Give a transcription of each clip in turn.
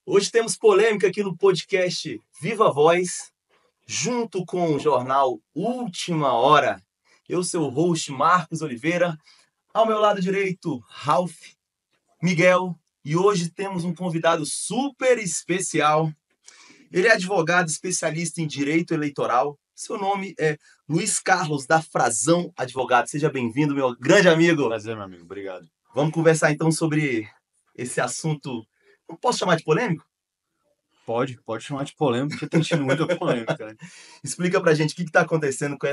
Hoje temos polêmica aqui no podcast Viva Voz, junto com o jornal Última Hora. Eu sou o host Marcos Oliveira, ao meu lado direito, Ralph, Miguel, e hoje temos um convidado super especial. Ele é advogado especialista em direito eleitoral. Seu nome é Luiz Carlos da Frazão Advogado. Seja bem-vindo, meu grande amigo. Prazer, meu amigo. Obrigado. Vamos conversar então sobre esse assunto. Não posso chamar de polêmico? Pode chamar de polêmica, porque tem tido muita polêmica, né? Explica pra gente o que está acontecendo com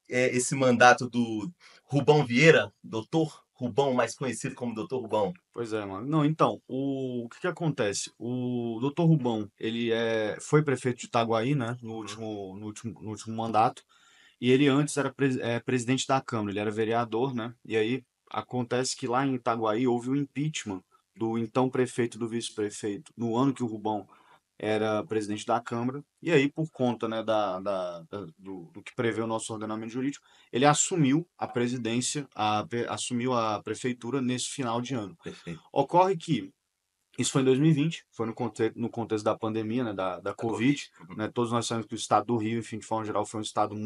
esse mandato do Rubão Vieira, doutor Rubão, mais conhecido como doutor Rubão. Pois é, mano. Não, então, o que acontece? O doutor Rubão, foi prefeito de Itaguaí, né, no último mandato, e ele antes era presidente da Câmara, ele era vereador, né, e aí acontece que lá em Itaguaí houve o impeachment do então prefeito e do vice-prefeito, no ano que o Rubão era presidente da Câmara, e aí, por conta, né, do que prevê o nosso ordenamento jurídico, ele assumiu a presidência, assumiu a prefeitura nesse final de ano. Perfeito. Ocorre que isso foi em 2020, foi no contexto da pandemia, né, da Covid, né, todos nós sabemos que o estado do Rio, enfim, de forma geral, foi um estado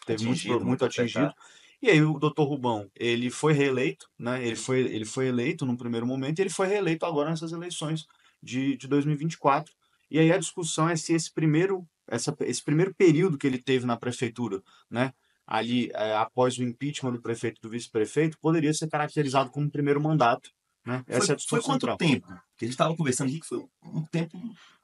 teve muito atingido. E aí o doutor Rubão, ele foi reeleito, né, ele foi eleito num primeiro momento e ele foi reeleito agora nessas eleições de 2024. E aí a discussão é se esse primeiro período que ele teve na prefeitura, né, ali após o impeachment do prefeito e do vice-prefeito, poderia ser caracterizado como primeiro mandato, né? Essa é a Foi discussão quanto central. tempo? Porque a gente estava conversando aqui que foi um tempo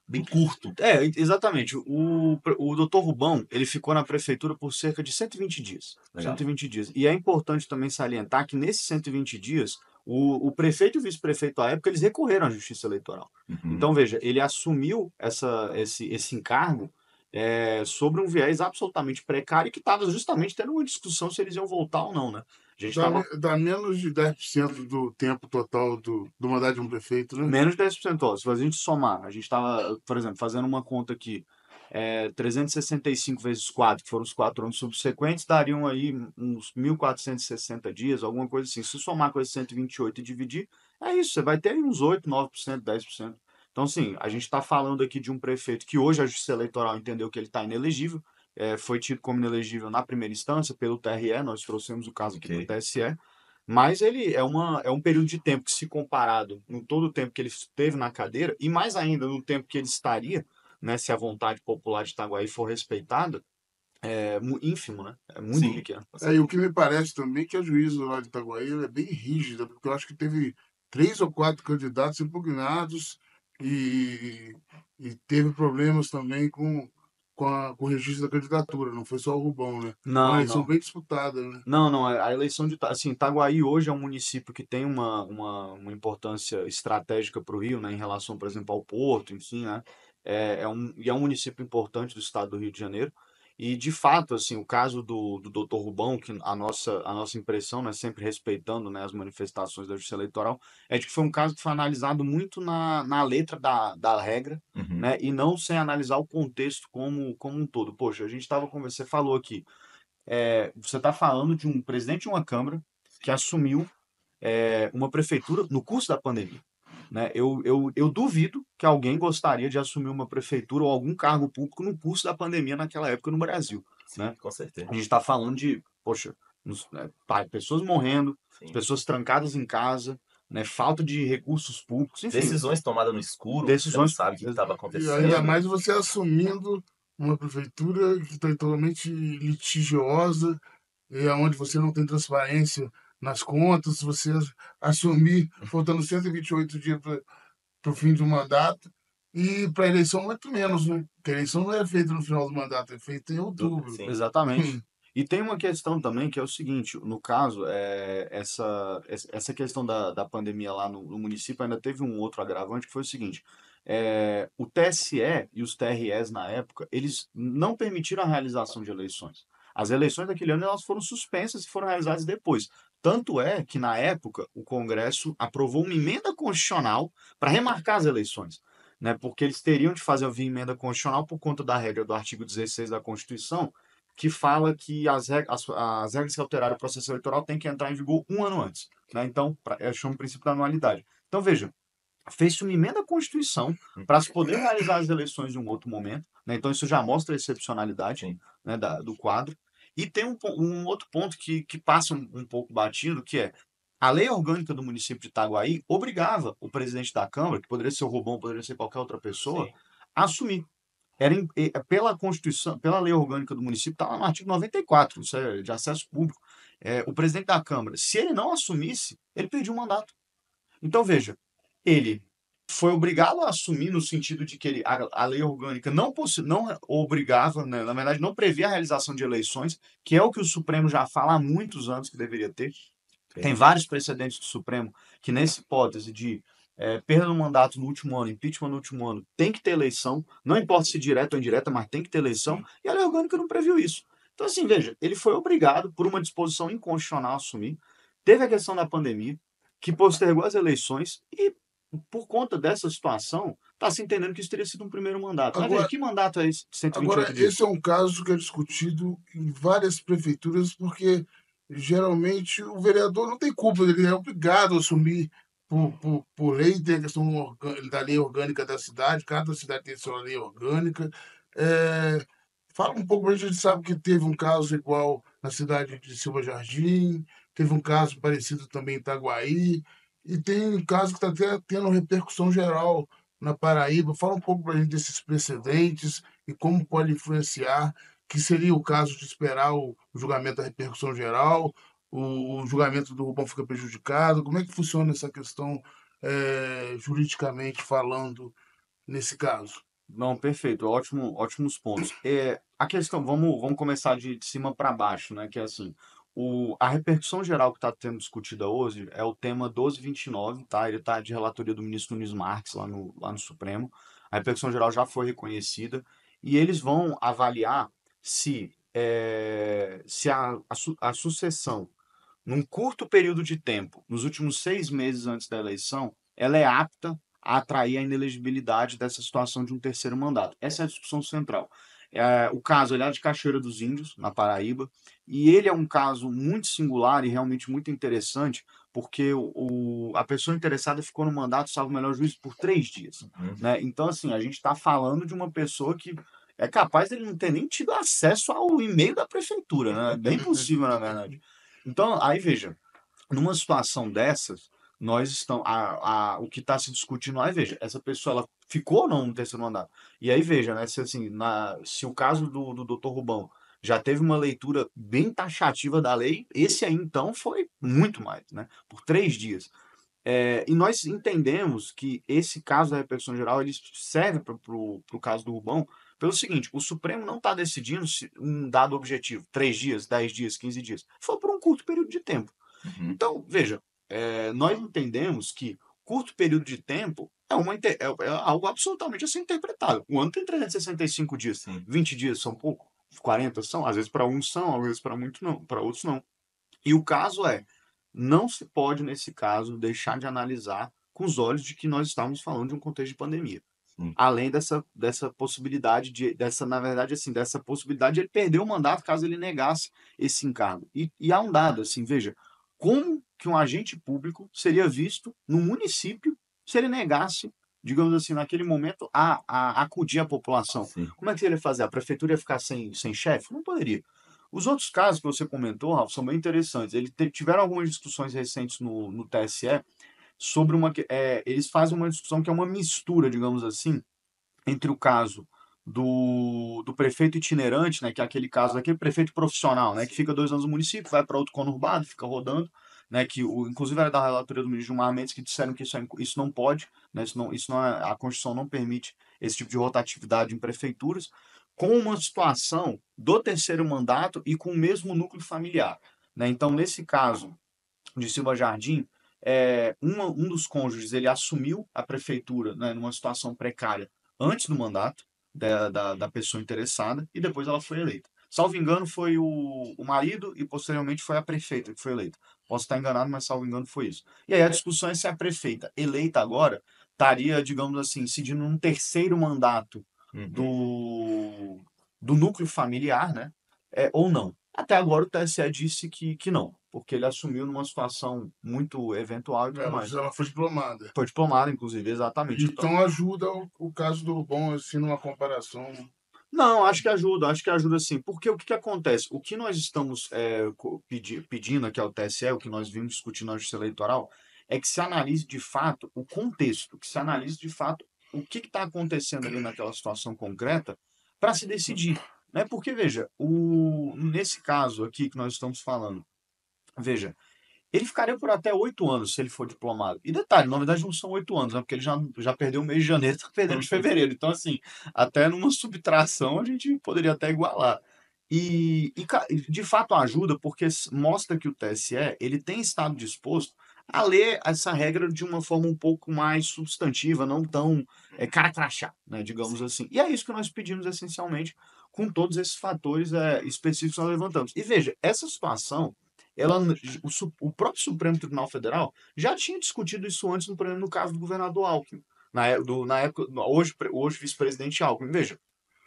bem curto. Exatamente. O doutor Rubão, ele ficou na prefeitura por cerca de 120 dias. Legal. 120 dias. E é importante também salientar que nesses 120 dias, o prefeito e o vice-prefeito à época, eles recorreram à Justiça Eleitoral. Então, veja, ele assumiu esse encargo sobre um viés absolutamente precário e que estava justamente tendo uma discussão se eles iam voltar ou não, né? A gente estava Dá menos de 10% do tempo total do mandato de um prefeito, né? menos de 10%. Ó, se a gente somar, a gente estava, por exemplo, fazendo uma conta aqui, 365 vezes 4, que foram os 4 anos subsequentes, dariam aí uns 1.460 dias, alguma coisa assim. Se somar com esses 128 e dividir, é isso, você vai ter aí uns 8, 9%, 10%. Então, assim, a gente está falando aqui de um prefeito que hoje a Justiça Eleitoral entendeu que ele está inelegível, foi tido como inelegível na primeira instância pelo TRE, nós trouxemos o caso aqui para o TSE, mas ele é um período de tempo que, se comparado no todo o tempo que ele esteve na cadeira, e mais ainda no tempo que ele estaria, né, se a vontade popular de Itaguaí for respeitada, é ínfimo, né? É muito Sim. pequeno. E o que me parece também é que a juíza lá de Itaguaí ela é bem rígida, porque eu acho que teve 3 ou 4 candidatos impugnados e, e teve problemas também com o registro da candidatura, não foi só o Rubão, né? É uma Não, eleição não. bem disputada, né? Não, não, a eleição assim, Itaguaí hoje é um município que tem uma importância estratégica para o Rio, né, em relação, por exemplo, ao Porto, enfim, né, e é um município importante do estado do Rio de Janeiro, e de fato, assim, o caso do Dr. Rubão, que a nossa impressão, né, sempre respeitando, né, as manifestações da Justiça Eleitoral, é de que foi um caso que foi analisado muito na letra da regra, né, e não sem analisar o contexto como um todo. Poxa, a gente estava conversando, você falou aqui, você está falando de um presidente de uma Câmara que assumiu uma prefeitura no curso da pandemia. Né? Eu duvido que alguém gostaria de assumir uma prefeitura ou algum cargo público no curso da pandemia naquela época no Brasil. Sim, Né? com certeza. A gente está falando de, poxa, pessoas morrendo, Sim. pessoas trancadas em casa, né? Falta de recursos públicos, enfim. Decisões tomadas no escuro, você não Decisões. sabe o que estava E acontecendo. ainda mais você assumindo uma prefeitura que está totalmente litigiosa, e onde você não tem transparência nas contas, você assumir faltando 128 dias para o fim do mandato, e para a eleição muito menos, né? Porque a eleição não é feita no final do mandato, é feita em outubro. Sim. Exatamente. E tem uma questão também que é o seguinte, no caso, essa questão da pandemia lá no município ainda teve um outro agravante, que foi o seguinte, o TSE e os TREs na época, eles não permitiram a realização de eleições. As eleições daquele ano elas foram suspensas e foram realizadas depois. Tanto é que, na época, o Congresso aprovou uma emenda constitucional para remarcar as eleições, né? Porque eles teriam de fazer a emenda constitucional por conta da regra do artigo 16 da Constituição, que fala que as regras que alteraram o processo eleitoral têm que entrar em vigor um ano antes. Né? Então, chama o princípio da anualidade. Então, veja, fez-se uma emenda à Constituição para se poder realizar as eleições em um outro momento, né? Então isso já mostra a excepcionalidade, Sim. né, do quadro. E tem um outro ponto que passa um pouco batido, que é a lei orgânica do município de Itaguaí obrigava o presidente da Câmara, que poderia ser o Rubão, poderia ser qualquer outra pessoa, Sim. a assumir. Pela Constituição, pela lei orgânica do município, está lá no artigo 94, isso é de acesso público. O presidente da Câmara, se ele não assumisse, ele perdia o mandato. Então, veja, ele foi obrigado a assumir no sentido de que a lei orgânica não obrigava, né, na verdade, não previa a realização de eleições, que é o que o Supremo já fala há muitos anos que deveria ter. Tem vários precedentes do Supremo que, nessa hipótese de perda do mandato no último ano, impeachment no último ano, tem que ter eleição, não importa se direta ou indireta, mas tem que ter eleição, e a lei orgânica não previu isso. Então, assim, veja, ele foi obrigado, por uma disposição inconstitucional, a assumir. Teve a questão da pandemia, que postergou as eleições, e por conta dessa situação, está se entendendo que isso teria sido um primeiro mandato. Mas veja, Agora, que mandato é esse de 128 agora, dias? esse é um caso que é discutido em várias prefeituras, porque geralmente o vereador não tem culpa, ele é obrigado a assumir por lei, tem a questão da lei orgânica da cidade, cada cidade tem sua lei orgânica. É, fala um pouco, a gente sabe que teve um caso igual na cidade de Silva Jardim, teve um caso parecido também em Itaguaí, e tem um caso que está até tendo repercussão geral na Paraíba. Fala um pouco para a gente desses precedentes e como pode influenciar, que seria o caso de esperar o julgamento da repercussão geral, o julgamento do Rubão fica prejudicado. Como é que funciona essa questão, juridicamente falando, nesse caso? Não, perfeito, ótimos pontos. A questão, vamos começar de cima para baixo, né? Que é assim, a repercussão geral que está sendo discutida hoje é o tema 1229, tá? Ele está de relatoria do ministro Nunes Marques lá no Supremo. A repercussão geral já foi reconhecida e eles vão avaliar se a sucessão, num curto período de tempo, nos últimos 6 meses antes da eleição, ela é apta a atrair a inelegibilidade dessa situação de um terceiro mandato. Essa é a discussão central. O caso ele é de Cachoeira dos Índios, na Paraíba, e ele é um caso muito singular e realmente muito interessante, porque a pessoa interessada ficou no mandato, salvo o melhor juízo, por 3 dias. Uhum. Né? Então, assim, a gente está falando de uma pessoa que é capaz de ele não ter nem tido acesso ao e-mail da prefeitura, né? É bem possível, na verdade. Então, aí veja, numa situação dessas, nós estamos. O que está se discutindo lá é, veja, essa pessoa ela ficou ou não no terceiro mandato. E aí, veja, né, se, assim, se o caso do Dr. Rubão já teve uma leitura bem taxativa da lei, esse aí então foi muito mais, né? Por 3 dias. E nós entendemos que esse caso da repercussão geral ele serve para o caso do Rubão pelo seguinte: o Supremo não está decidindo se um dado objetivo, 3 dias, 10 dias, 15 dias, foi por um curto período de tempo. Uhum. Então, veja, nós entendemos que curto período de tempo é algo absolutamente a ser interpretado. O ano tem 365 dias, Sim. 20 dias são pouco, 40 são, às vezes para uns são, às vezes para muitos não, para outros não. E o caso não se pode, nesse caso, deixar de analisar com os olhos de que nós estamos falando de um contexto de pandemia. Sim. Além dessa possibilidade na verdade, assim, dessa possibilidade de ele perder o mandato caso ele negasse esse encargo. E há um dado, assim, veja, como que um agente público seria visto no município se ele negasse, digamos assim, naquele momento, a acudir a população? Sim. Como é que ele ia fazer? A prefeitura ia ficar sem chefe? Não poderia. Os outros casos que você comentou, Ralf, são bem interessantes. Tiveram algumas discussões recentes no TSE sobre eles fazem uma discussão que é uma mistura, digamos assim, entre o caso do prefeito itinerante, né, que é aquele caso daquele prefeito profissional, né, que fica 2 anos no município, vai para outro conurbado, fica rodando, né, inclusive era da relatoria do ministro Gilmar Mendes que disseram que isso não pode, né, a Constituição não permite esse tipo de rotatividade em prefeituras, com uma situação do terceiro mandato e com o mesmo núcleo familiar, né? Então, nesse caso de Silva Jardim, um dos cônjuges ele assumiu a prefeitura, né, numa situação precária antes do mandato da pessoa interessada e depois ela foi eleita. Salvo engano, foi o marido e posteriormente foi a prefeita que foi eleita. Posso estar enganado, mas salvo engano foi isso. E aí a discussão é se a prefeita eleita agora estaria, digamos assim, incidindo num terceiro mandato Uhum. do núcleo familiar, né? Ou não. Até agora o TSE disse que não, porque ele assumiu numa situação muito eventual e tudo mais. Ela foi diplomada. Foi diplomado, inclusive, exatamente. Então ajuda o caso do Rubon, assim, numa comparação. Não, acho que ajuda sim. Porque o que acontece? O que nós estamos pedindo aqui ao TSE, o que nós vimos discutindo na Justiça Eleitoral, é que se analise de fato o contexto, que se analise de fato o que está acontecendo ali naquela situação concreta para se decidir. Né? Porque, veja, nesse caso aqui que nós estamos falando, veja, ele ficaria por até 8 anos se ele for diplomado. E detalhe, na verdade não são 8 anos, né? Porque ele já perdeu o mês de janeiro, está perdendo de fevereiro. Então, assim, até numa subtração a gente poderia até igualar. De fato ajuda porque mostra que o TSE ele tem estado disposto a ler essa regra de uma forma um pouco mais substantiva, não tão cara crachá, né, digamos assim. E é isso que nós pedimos essencialmente com todos esses fatores específicos que nós levantamos. E veja, essa situação ela, o próprio Supremo Tribunal Federal já tinha discutido isso antes, no caso do governador Alckmin, na época, hoje vice-presidente Alckmin. Veja,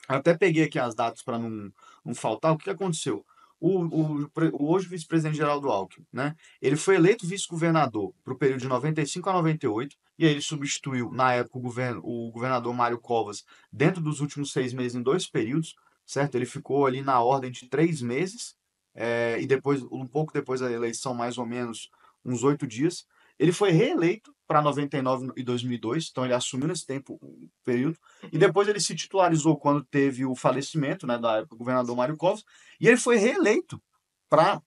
até peguei aqui as datas para não faltar. O que aconteceu? O hoje vice-presidente Geraldo Alckmin, né? Ele foi eleito vice-governador para o período de 95 a 98, e aí ele substituiu, na época, o governador Mário Covas, dentro dos últimos 6 meses, em 2 períodos, certo? Ele ficou ali na ordem de 3 meses, e depois, um pouco depois da eleição, mais ou menos uns 8 dias. Ele foi reeleito para 99 e 2002, então ele assumiu nesse tempo, período, e depois ele se titularizou quando teve o falecimento, né, da época do governador Mário Covas, e ele foi reeleito para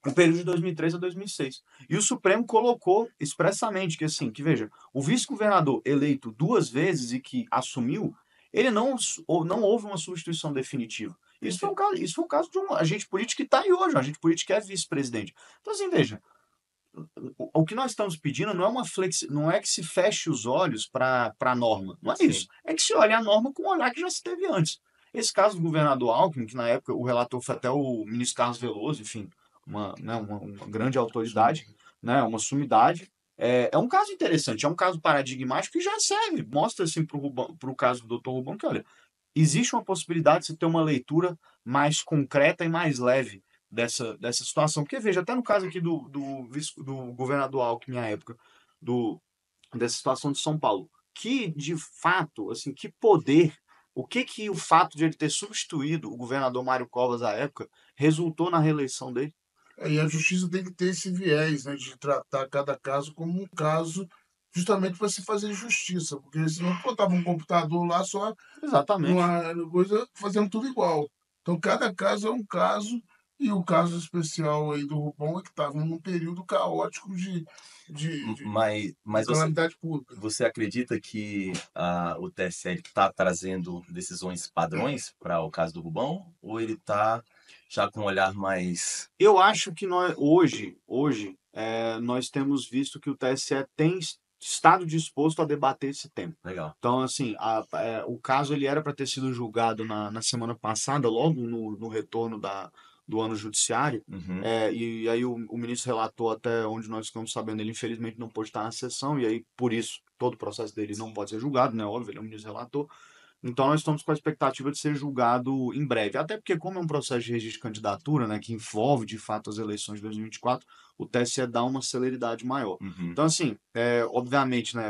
o período de 2003 a 2006. E o Supremo colocou expressamente que, assim, que veja, o vice-governador eleito 2 vezes e que assumiu, ele não houve uma substituição definitiva. Isso foi um caso de um agente político que está aí hoje, um agente político que é vice-presidente. Então, assim, veja, o que nós estamos pedindo não é não é que se feche os olhos para a norma. Não é Sim. isso. É que se olhe a norma com o olhar que já se teve antes. Esse caso do governador Alckmin, que na época o relator foi até o ministro Carlos Veloso, enfim, uma grande autoridade, né, uma sumidade. É um caso interessante, é um caso paradigmático que já serve. Mostra assim, para o caso do Dr. Rubão que, olha, existe uma possibilidade de você ter uma leitura mais concreta e mais leve dessa situação. Porque, veja, até no caso aqui do governador Alckmin, à época, dessa situação de São Paulo, que, de fato, assim, que poder, o fato de ele ter substituído o governador Mário Covas à época resultou na reeleição dele? E a justiça tem que ter esse viés, né, de tratar cada caso como um caso, justamente para se fazer justiça, porque senão botava um computador lá só Exatamente. uma coisa fazendo tudo igual. Então cada caso é um caso, e o caso especial aí do Rubão é que estava num período caótico de Mas calamidade pública. você acredita que o TSE está trazendo decisões padrões para o caso do Rubão? Ou ele está já com um olhar mais. Eu acho que hoje nós temos visto que o TSE tem estado disposto a debater esse tema. Legal. Então, assim, o caso ele era para ter sido julgado na semana passada, logo no retorno do ano judiciário, Uhum. e aí o ministro relator, até onde nós estamos sabendo, ele infelizmente não pôde estar na sessão, e aí, por isso, todo o processo dele não pode ser julgado, né? Óbvio, ele é o ministro relator. Então, nós estamos com a expectativa de ser julgado em breve. Até porque, como é um processo de registro de candidatura, né, que envolve, de fato, as eleições de 2024, o TSE dá uma celeridade maior. Uhum. Então, assim, obviamente, né,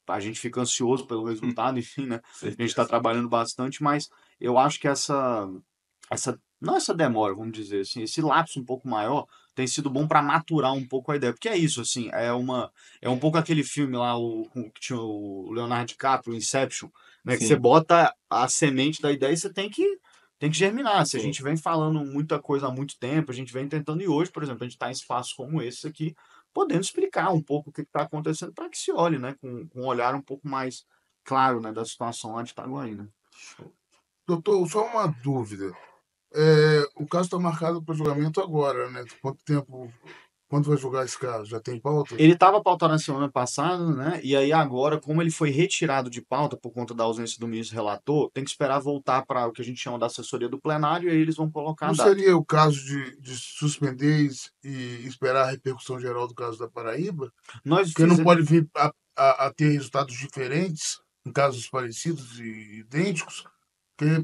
a gente fica ansioso pelo resultado, enfim, né? A gente está trabalhando bastante, mas eu acho que não essa demora, vamos dizer assim, esse lapso um pouco maior tem sido bom para maturar um pouco a ideia. Porque é isso, assim, é um pouco aquele filme lá, que tinha o Leonardo DiCaprio, Inception, né? Que você Sim. bota a semente da ideia e você tem que germinar. Se a Sim. gente vem falando muita coisa há muito tempo, a gente vem tentando, e hoje, por exemplo, a gente está em espaços como esse aqui, podendo explicar um pouco o que está acontecendo para que se olhe, né? Com um olhar um pouco mais claro, né, da situação lá de Itaguaí, né? Doutor, só uma dúvida. O caso está marcado para julgamento agora, né? Quanto tempo, quando vai julgar esse caso? Já tem pauta? Ele estava pautado na semana passada, né? E aí agora, como ele foi retirado de pauta por conta da ausência do ministro relator, tem que esperar voltar para o que a gente chama da assessoria do plenário, e aí eles vão colocar a Não data. seria o caso de suspender e esperar a repercussão geral do caso da Paraíba? Porque não pode vir a ter resultados diferentes em casos parecidos e idênticos,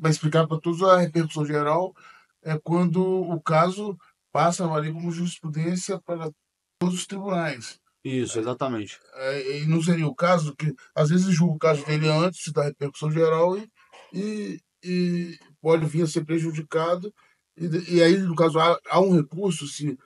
para explicar para todos a repercussão geral é quando o caso passa a valer como jurisprudência para todos os tribunais. Isso, exatamente. E não seria o caso que, às vezes, julga o caso dele antes da repercussão geral e pode vir a ser prejudicado. E aí, no caso, há um recurso, se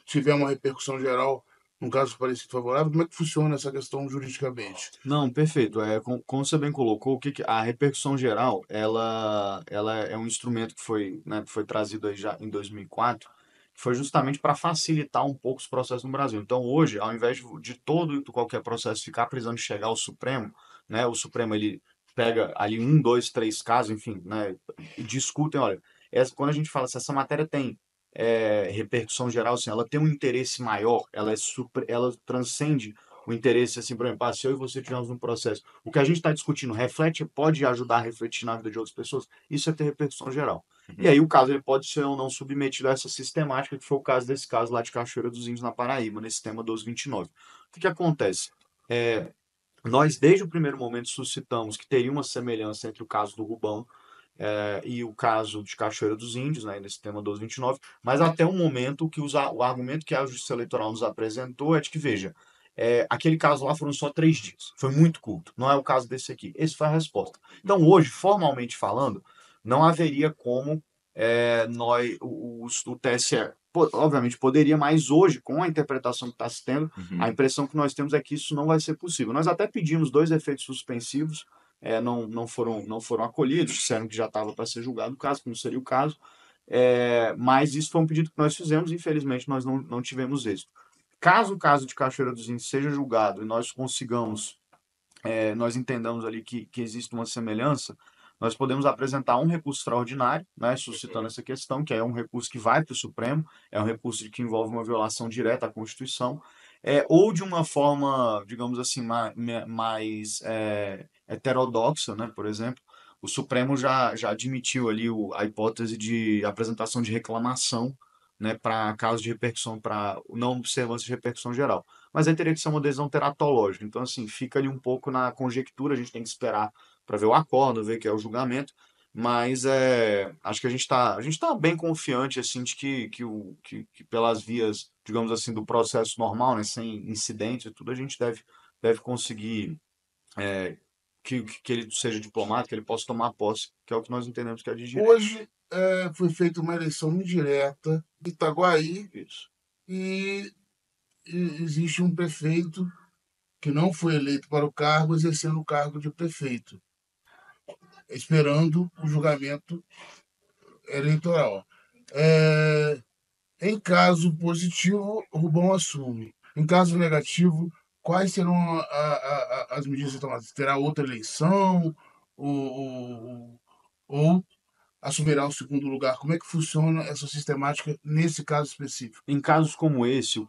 tiver uma repercussão geral, num caso parecido favorável, como é que funciona essa questão juridicamente? Não, perfeito. Como você bem colocou, a repercussão geral, ela é um instrumento que foi, né, que foi trazido aí já em 2004, que foi justamente para facilitar um pouco os processos no Brasil. Então, hoje, ao invés de todo e qualquer processo ficar precisando chegar ao Supremo, né, o Supremo ele pega ali um, dois, três casos, enfim, né, e discutem, olha, quando a gente fala se essa matéria tem repercussão geral, assim, ela tem um interesse maior, ela transcende o interesse, assim, por exemplo, se eu e você estivermos num processo, o que a gente está discutindo pode ajudar a refletir na vida de outras pessoas, isso é ter repercussão geral. E aí o caso ele pode ser ou não submetido a essa sistemática, que foi o caso desse caso lá de Cachoeira dos Índios, na Paraíba, nesse tema 1229. O que acontece? É, Nós, desde o primeiro momento, suscitamos que teria uma semelhança entre o caso do Rubão e o caso de Cachoeira dos Índios, né, nesse tema 1229, mas até o momento o argumento que a Justiça Eleitoral nos apresentou é de que, veja, aquele caso lá foram só 3 dias, foi muito curto, não é o caso desse aqui. Essa foi a resposta. Então, hoje, formalmente falando, não haveria como o TSE, obviamente poderia, mas hoje, com a interpretação que está se tendo, a impressão que nós temos é que isso não vai ser possível. Nós até pedimos 2 efeitos suspensivos, não foram acolhidos, disseram que já estava para ser julgado o caso, que não seria o caso, mas isso foi um pedido que nós fizemos e infelizmente nós não tivemos êxito. Caso o caso de Cachoeira dos Índios seja julgado e nós consigamos, nós entendamos ali que existe uma semelhança, nós podemos apresentar um recurso extraordinário, né, suscitando essa questão, que é um recurso que vai para o Supremo, é um recurso que envolve uma violação direta à Constituição, ou de uma forma, digamos assim, mais heterodoxa, né, por exemplo, o Supremo já admitiu ali a hipótese de apresentação de reclamação, né, para casos de repercussão, para não observância de repercussão geral. Mas aí teria que ser uma decisão teratológica. Então, assim, fica ali um pouco na conjectura, a gente tem que esperar para ver o acordo, ver que é o julgamento, mas acho que a gente tá bem confiante assim de que pelas vias, digamos assim, do processo normal, né, sem incidentes e tudo, a gente deve conseguir é, que ele seja diplomata, que ele possa tomar posse, que é o que nós entendemos que é de direito. Hoje foi feita uma eleição indireta em Itaguaí Isso. e, e existe um prefeito que não foi eleito para o cargo, exercendo o cargo de prefeito, esperando o julgamento eleitoral. É, Em caso positivo, o Rubão assume. Em caso negativo, quais serão as medidas tomadas? Terá outra eleição? Ou assumirá o segundo lugar? Como é que funciona essa sistemática nesse caso específico? Em casos como esse, o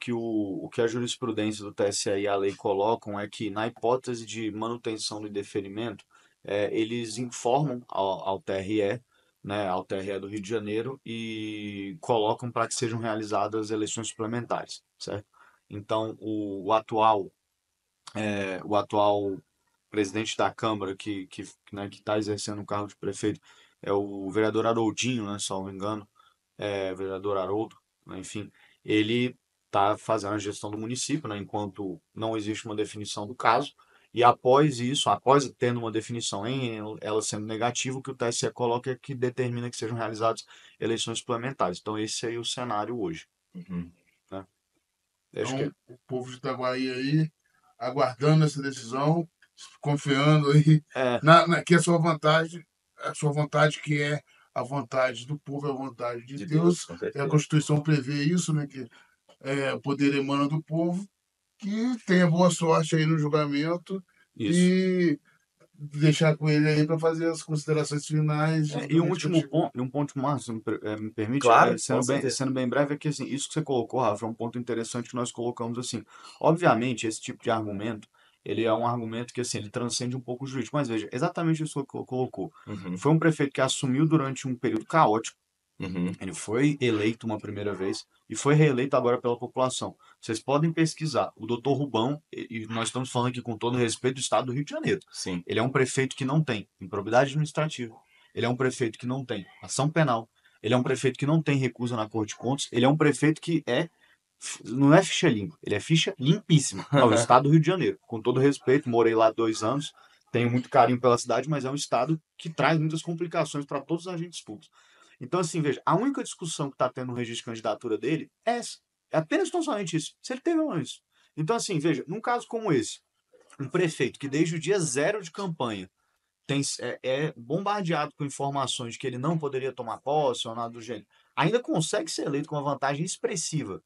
que a jurisprudência do TSE e a lei colocam é que, na hipótese de manutenção do indeferimento, eles informam ao TRE, né, ao TRE do Rio de Janeiro, e colocam para que sejam realizadas eleições suplementares, certo? Então, o atual presidente da Câmara né, que está exercendo o cargo de prefeito é o vereador Haroldinho, né, se não me engano, vereador Haroldo, né, enfim, ele está fazendo a gestão do município, né, enquanto não existe uma definição do caso, e após isso, após tendo uma definição em ela sendo negativa, o que o TSE coloca é que determina que sejam realizadas eleições suplementares. Então esse aí é o cenário hoje, Uhum. né? Acho Então, que o povo de Itaguaí aí, aguardando essa decisão, confiando aí que a sua vontade que é a vontade do povo, é a vontade de De Deus, Deus, com a certeza. Constituição prevê isso, né, que o poder emana do povo, que tenha boa sorte aí no julgamento isso. e deixar com ele aí para fazer as considerações finais E um juntamente último contigo. ponto, se me permite, Claro, com certeza. sendo bem breve, é que assim, isso que você colocou, Rafa, é um ponto interessante que nós colocamos assim. Obviamente, esse tipo de argumento, ele é um argumento que assim, ele transcende um pouco o jurídico, mas veja, exatamente isso que você colocou. Uhum, Foi um prefeito que assumiu durante um período caótico, uhum. ele foi eleito uma primeira vez e foi reeleito agora pela população. Vocês podem pesquisar. O doutor Rubão, e nós estamos falando aqui com todo respeito do estado do Rio de Janeiro. Sim. Ele é um prefeito que não tem improbidade administrativa. Ele é um prefeito que não tem ação penal. ele é um prefeito que não tem recusa na Corte de Contas, ele é um prefeito que não é ficha limpa, ele é ficha limpíssima. É o estado do Rio de Janeiro. Com todo respeito, morei lá 2 anos, tenho muito carinho pela cidade, mas é um estado que traz muitas complicações para todos os agentes públicos. Então, assim, veja, a única discussão que está tendo no registro de candidatura dele é essa. É apenas tão somente isso. Se ele teve ou não isso. Então, assim, veja, num caso como esse, um prefeito que desde o dia zero de campanha é bombardeado com informações de que ele não poderia tomar posse ou nada do gênero, ainda consegue ser eleito com uma vantagem expressiva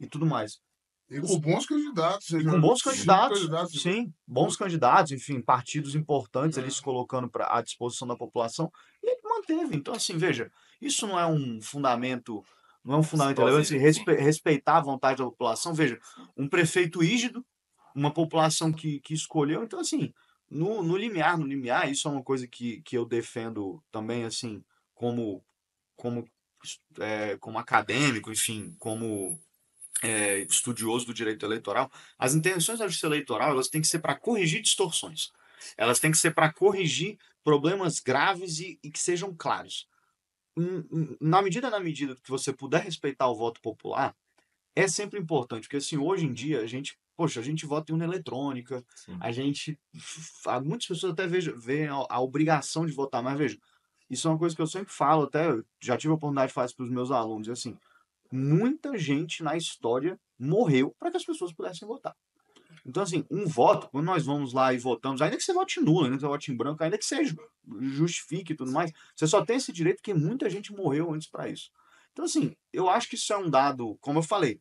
e tudo mais. E com bons candidatos. E com bons 5 candidatos, candidatos. sim, bons candidatos, enfim, partidos importantes ali se colocando à disposição da população, e ele manteve. Então, assim, veja, isso não é um fundamento, não é um fundamento relevante, respeitar a vontade da população. Veja, um prefeito rígido, uma população que escolheu, então, assim, no limiar, isso é uma coisa que eu defendo também, assim, como, como, como acadêmico, enfim, como estudioso do direito eleitoral. As intenções da justiça eleitoral, elas têm que ser para corrigir distorções. Elas têm que ser para corrigir problemas graves e que sejam claros. Na medida que você puder respeitar o voto popular, é sempre importante, porque assim, hoje em dia, a gente vota em urna eletrônica, Sim. muitas pessoas até veem a obrigação de votar, mas veja, isso é uma coisa que eu sempre falo, até já tive a oportunidade de fazer para os meus alunos, assim, muita gente na história morreu para que as pessoas pudessem votar. Então, assim, um voto, quando nós vamos lá e votamos, ainda que você vote nulo, ainda que você vote em branco, ainda que você justifique e tudo mais, você só tem esse direito porque muita gente morreu antes para isso. Então, assim, eu acho que isso é um dado, como eu falei,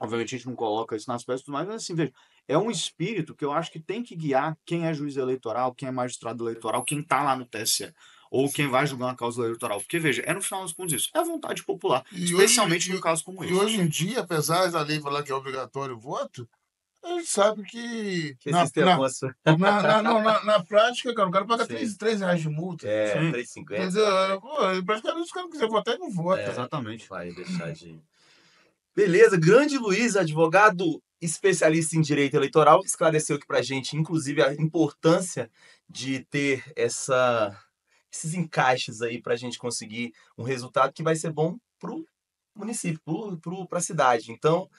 obviamente a gente não coloca isso nas peças e tudo mais, mas assim, veja, é um espírito que eu acho que tem que guiar quem é juiz eleitoral, quem é magistrado eleitoral, quem está lá no TSE, ou quem vai julgar uma causa eleitoral. Porque, veja, no final dos contos isso, é a vontade popular, especialmente num caso como E esse. hoje em dia, apesar da lei falar que é obrigatório o voto, a gente sabe que Que existem algumas... na prática, cara, o cara paga Sim. 3 reais de multa. Sim. 3,50. Entendeu? Pô, praticamente, se o cara quiser votar, ele não vota. Exatamente. Vai deixar de... Beleza, grande Luiz, advogado especialista em direito eleitoral, esclareceu aqui pra gente, inclusive, a importância de ter esses encaixes aí pra gente conseguir um resultado que vai ser bom pro município, pra cidade. Então,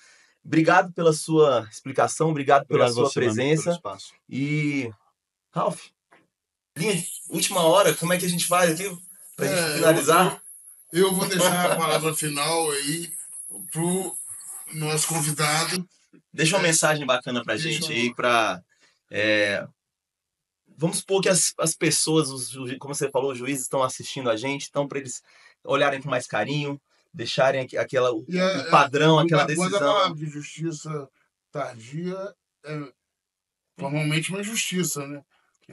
obrigado pela sua explicação, obrigado pela Obrigado sua você, meu amigo, pelo presença. espaço. E, Ralf, última hora, como é que a gente faz aqui pra gente finalizar? Eu vou deixar a palavra final aí pro nosso convidado. Deixa uma mensagem bacana pra gente aí, vamos supor que as pessoas, como você falou, os juízes estão assistindo a gente, então para eles olharem com mais carinho, deixarem o padrão, aquela Mas a decisão. palavra de justiça tardia é formalmente uma injustiça, né?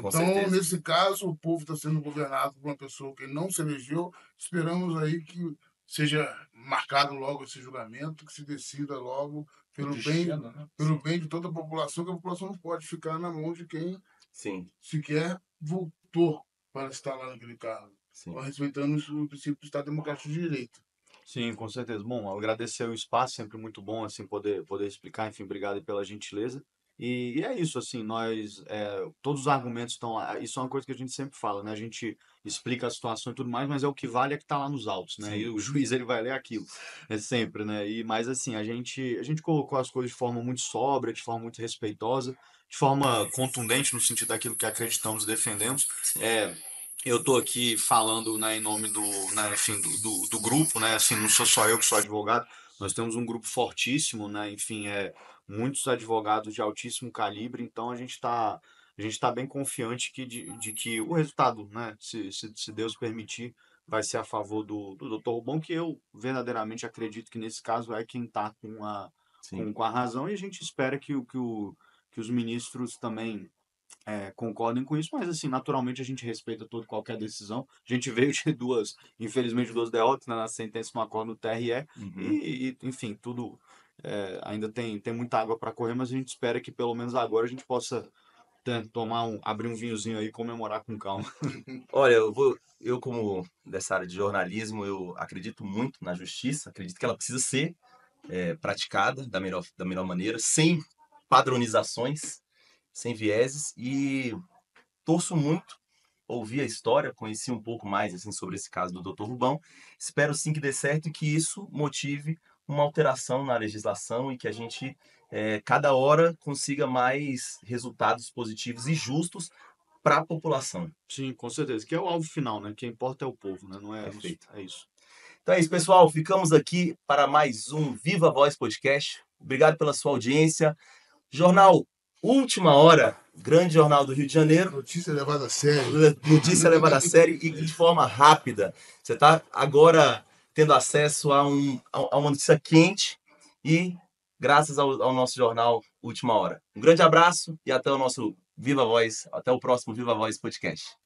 Com Então, certeza. nesse caso, o povo está sendo governado por uma pessoa que não se elegeu. Esperamos aí que seja marcado logo esse julgamento, que se decida logo pelo bem de toda a população, que a população não pode ficar na mão de quem Sim, sequer voltou para estar lá naquele cargo, sim. respeitando o princípio do Estado Democrático de Direito. Sim, com certeza. Bom, agradecer o espaço, sempre muito bom assim poder explicar. Enfim, obrigado aí pela gentileza. E é isso, assim, todos os argumentos estão lá. Isso é uma coisa que a gente sempre fala, né? A gente explica a situação e tudo mais, mas é o que vale é que tá lá nos autos, né? Sim. E o juiz, ele vai ler aquilo, é sempre, né? Mas assim, a gente colocou as coisas de forma muito sóbria, de forma muito respeitosa, de forma contundente no sentido daquilo que acreditamos e defendemos. Eu estou aqui falando, né, em nome enfim, do grupo, né, assim, não sou só eu que sou advogado, nós temos um grupo fortíssimo, né, enfim, muitos advogados de altíssimo calibre, então a gente tá bem confiante de que o resultado, né, se Deus permitir, vai ser a favor do Dr. Rubão, que eu verdadeiramente acredito que nesse caso é quem está com a razão, e a gente espera que os ministros também concordem com isso, mas assim, naturalmente a gente respeita toda qualquer decisão. A gente veio de infelizmente, duas derrotas, né, na sentença no acordo no TRE, enfim, tudo ainda tem muita água para correr, mas a gente espera que pelo menos agora a gente possa abrir um vinhozinho aí e comemorar com calma. Olha, eu como dessa área de jornalismo, eu acredito muito na justiça, acredito que ela precisa ser praticada da melhor maneira, sem padronizações, sem vieses, e torço muito, ouvi a história, conheci um pouco mais assim, sobre esse caso do Dr. Rubão. Espero sim que dê certo e que isso motive uma alteração na legislação e que a gente, cada hora, consiga mais resultados positivos e justos para a população. Sim, com certeza. Que é o alvo final, né? O que importa é o povo, né? Não é, Perfeito. é isso. Então é isso, pessoal. Ficamos aqui para mais um Viva Voz Podcast. Obrigado pela sua audiência. Jornal Última Hora, grande jornal do Rio de Janeiro. Notícia levada a sério. Notícia levada a sério e de forma rápida. Você está agora tendo acesso a uma notícia quente e graças ao nosso jornal Última Hora. Um grande abraço e até o nosso Viva Voz, até o próximo Viva Voz Podcast.